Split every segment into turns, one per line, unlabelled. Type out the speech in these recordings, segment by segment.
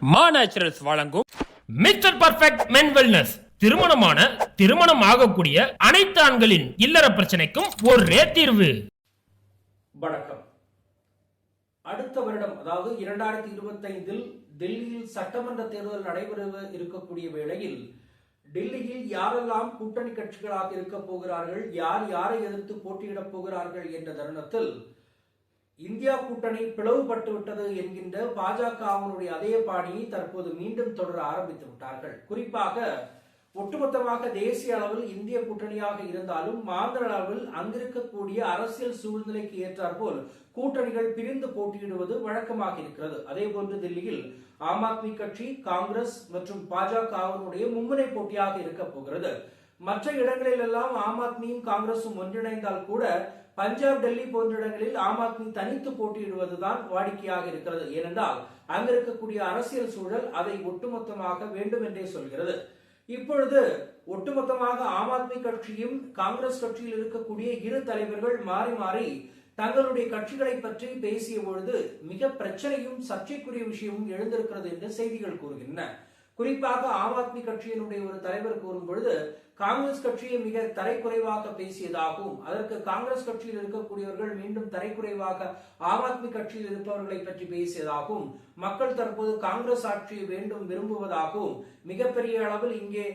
மா நேச்சுரல்ஸ் வழங்கும் mister perfect மென் wellness. திருமணம் ஆகக்கூடிய அனைத்து ஆண்களின் இல்லற பிரச்சனைக்கும் ஒரே தீர்வு.
வணக்கம். அடுத்த வருடம் அதாவது 2025 டெல்லியில் சட்டமன்ற தேர்தல் நடைபெற இருக்கக்கூடிய வேளையில் டெல்லியில் யாரெல்லாம் கூட்டணி கட்சிகளாக இருக்க போகிறார்கள், யார் யாரை எதிர்த்து போட்டியிடப் போகிறார்கள் என்ற தருணத்தில் இந்தியா கூட்டணி பிளவுபட்டு விட்டது என்கின்ற பாஜகவினுடைய அதே பாணியை தற்போது மீண்டும் தொடர ஆரம்பித்து விட்டார்கள். குறிப்பாக ஒட்டுமொத்தமாக தேசிய அளவில் இந்திய கூட்டணியாக இருந்தாலும் மாநில அளவில் அங்கிருக்கக்கூடிய அரசியல் சூழ்நிலைக்கு ஏற்றாற்போல் கூட்டணிகள் பிரிந்து போட்டியிடுவது வழக்கமாக இருக்கிறது. அதே போன்று டெல்லியில் ஆம் ஆத்மி கட்சி, காங்கிரஸ் மற்றும் பாஜகவினுடைய மும்முனை போட்டியாக இருக்க போகிறது. மற்ற இடங்களில் எல்லாம் ஆம் ஆத்மியும் காங்கிரசும் ஒன்றிணைந்தால் கூட பஞ்சாப், டெல்லி போன்ற இடங்களில் ஆம் ஆத்மி தனித்து போட்டியிடுவதுதான் வாடிக்கையாக இருக்கிறது. ஏனென்றால் அங்க இருக்கக்கூடிய அரசியல் சூழல் அதை ஒட்டுமொத்தமாக வேண்டும் என்றே சொல்கிறது. இப்பொழுது ஒட்டுமொத்தமாக ஆம் ஆத்மி கட்சியும் காங்கிரஸ் கட்சியில் இருக்கக்கூடிய இரு தலைவர்கள் மாறி மாறி தங்களுடைய கட்சிகளை பற்றி பேசிய பொழுது மிக பிரச்சனையும் சர்ச்சைக்குரிய விஷயமும் எழுந்திருக்கிறது என்று செய்திகள் கூறுகின்றன. குறிப்பாக ஆம் ஆத்மி கட்சியினுடைய ஒரு தலைவர் கூறும் பொழுது காங்கிரஸ் கட்சியை மிக தரைக்குறைவாக பேசியதாகவும், அதற்கு காங்கிரஸ் கட்சியில் இருக்கக்கூடியவர்கள் மீண்டும் தரைக்குறைவாக ஆம் ஆத்மி கட்சியில் இருப்பவர்களை பற்றி பேசியதாகவும், மக்கள் தற்போது காங்கிரஸ் ஆட்சியை வேண்டும் விரும்புவதாகவும், மிகப்பெரிய அளவில் இங்கே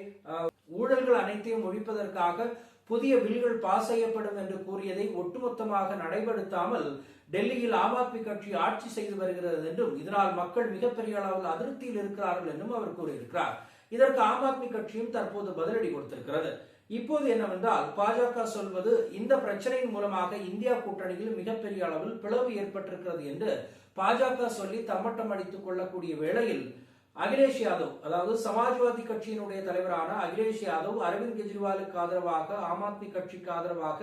ஊழல்கள் அனைத்தையும் ஒழிப்பதற்காக புதிய பில்கள் பாஸ் செய்யப்படும் என்று கூறியதை ஒட்டுமொத்தமாக நடைபெறுத்தாமல் டெல்லியில் ஆம் ஆத்மி கட்சி ஆட்சி செய்து வருகிறது என்றும், இதனால் மக்கள் மிகப்பெரிய அளவில் அதிருப்தியில் இருக்கிறார்கள் என்றும் அவர் கூறியிருக்கிறார். இதற்கு ஆம் ஆத்மி கட்சியும் தற்போது பதிலடி கொடுத்திருக்கிறது. இப்போது என்னவென்றால் பாஜக சொல்வது இந்த பிரச்சனையின் மூலமாக இந்தியா கூட்டணியில் மிகப்பெரிய அளவில் பிளவு ஏற்பட்டிருக்கிறது என்று பாஜக சொல்லி தம்மட்டம் அடித்துக் கொள்ளக்கூடிய வேளையில் அகிலேஷ் யாதவ், அதாவது சமாஜ்வாதி கட்சியினுடைய தலைவரான அகிலேஷ் யாதவ் அரவிந்த் கெஜ்ரிவாலுக்கு ஆதரவாக ஆம் ஆத்மி கட்சிக்கு ஆதரவாக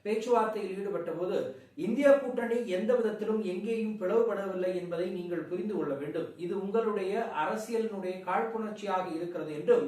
பேச்சுவார்த்தையில் ஈடுபட்ட போது இந்தியா கூட்டணி எந்த விதத்திலும் எங்கேயும் பிளவுபடவில்லை என்பதை நீங்கள் புரிந்து கொள்ள வேண்டும். இது உங்களுடைய அரசியலினுடைய காழ்ப்புணர்ச்சியாக இருக்கிறது என்றும்,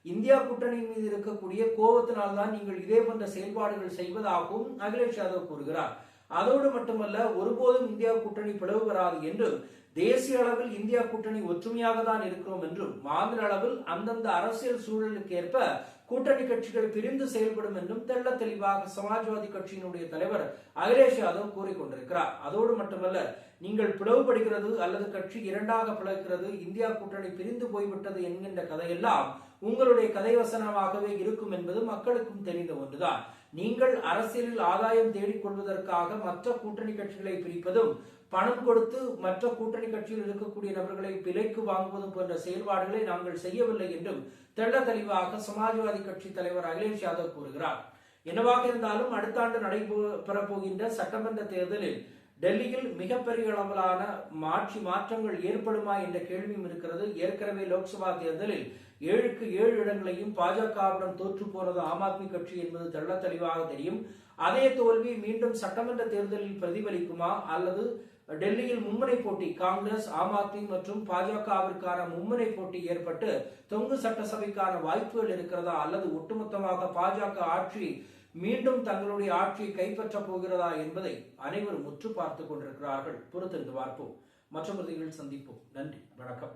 இந்தியா கூட்டணி மீது இருக்கக்கூடிய கோபத்தினால்தான் நீங்கள் இதே போன்ற செயல்பாடுகள் செய்வதாகவும் அகிலேஷ் யாதவ் கூறுகிறார். அதோடு மட்டுமல்ல, ஒருபோதும் இந்தியா கூட்டணி பிளவு பெறாது என்றும், தேசிய அளவில் இந்தியா கூட்டணி ஒற்றுமையாக தான் இருக்கிறோம் என்றும், மாநில அளவில் அந்தந்த அரசியல் சூழலுக்கு ஏற்ப கூட்டணி கட்சிகள் பிரிந்து செயல்படும் என்றும் தெள்ள தெளிவாக சமாஜ்வாதி கட்சியினுடைய தலைவர் அகிலேஷ் யாதவ் கூறிக்கொண்டிருக்கிறார். அதோடு மட்டுமல்ல, நீங்கள் பிளவுபடுகிறது அல்லது கட்சி இரண்டாக பிளக்கிறது, இந்தியா கூட்டணி பிரிந்து போய்விட்டது என்கின்ற கதையெல்லாம் உங்களுடைய கதைவசனமாகவே இருக்கும் என்பது மக்களுக்கும் தெரிந்த ஒன்றுதான். நீங்கள் அரசியலில் ஆதாயம் தேடிக்கொள்வதற்காக மற்ற கூட்டணி கட்சிகளை பிரிப்பதும், பணம் கொடுத்து மற்ற கூட்டணி கட்சியில் இருக்கக்கூடிய நபர்களை விலைக்கு வாங்குவதும் போன்ற செயல்பாடுகளை நாங்கள் செய்யவில்லை என்றும் தெள்ள தெளிவாக சமாஜ்வாதி கட்சி தலைவர் அகிலேஷ் யாதவ் கூறுகிறார். என்னவாக இருந்தாலும் அடுத்த ஆண்டு நடைபெறப் போகின்ற சட்டமன்ற தேர்தலில் டெல்லியில் மிகப்பெரிய அளவிலான மாற்றங்கள் ஏற்படுமா என்ற கேள்வியும் இருக்கிறது. ஏற்கனவே லோக்சபா தேர்தலில் 7க்கு 7 இடங்களையும் பாஜகவிடம் தோற்று போனது ஆம் ஆத்மி கட்சி என்பது தெள்ள தெளிவாக தெரியும். அதே தோல்வி மீண்டும் சட்டமன்ற தேர்தலில் பிரதிபலிக்குமா, அல்லது டெல்லியில் மும்முனை போட்டி காங்கிரஸ், ஆம் ஆத்மி மற்றும் பாஜகவிற்கான மும்முனை போட்டி ஏற்பட்டு தொங்கு சட்டசபைக்கான வாய்ப்புகள் இருக்கிறதா, அல்லது ஒட்டுமொத்தமாக பாஜக ஆட்சி மீண்டும் தங்களுடைய ஆட்சியை கைப்பற்ற போகிறதா என்பதை அனைவரும் உற்று பார்த்துக் கொண்டிருக்கிறார்கள். பொறுத்திருந்து பார்ப்போம். மற்றொரு சந்திப்போம். நன்றி, வணக்கம்.